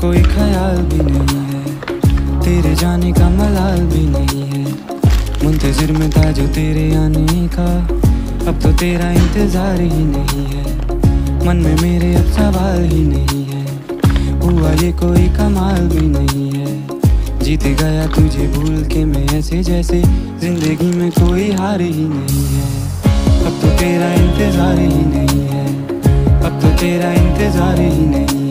कोई ख्याल भी नहीं है, तेरे जाने का मलाल भी नहीं है। मुंतजिर में था जो तेरे आने का, अब तो तेरा इंतजार ही नहीं है। मन में मेरे अब सवाल ही नहीं है, हुआ ये कोई कमाल भी नहीं है। जीत गया तुझे भूल के मैं ऐसे जैसे जिंदगी में कोई हार ही नहीं है। अब तो तेरा इंतजार ही नहीं है, अब तो तेरा इंतजार ही नहीं है।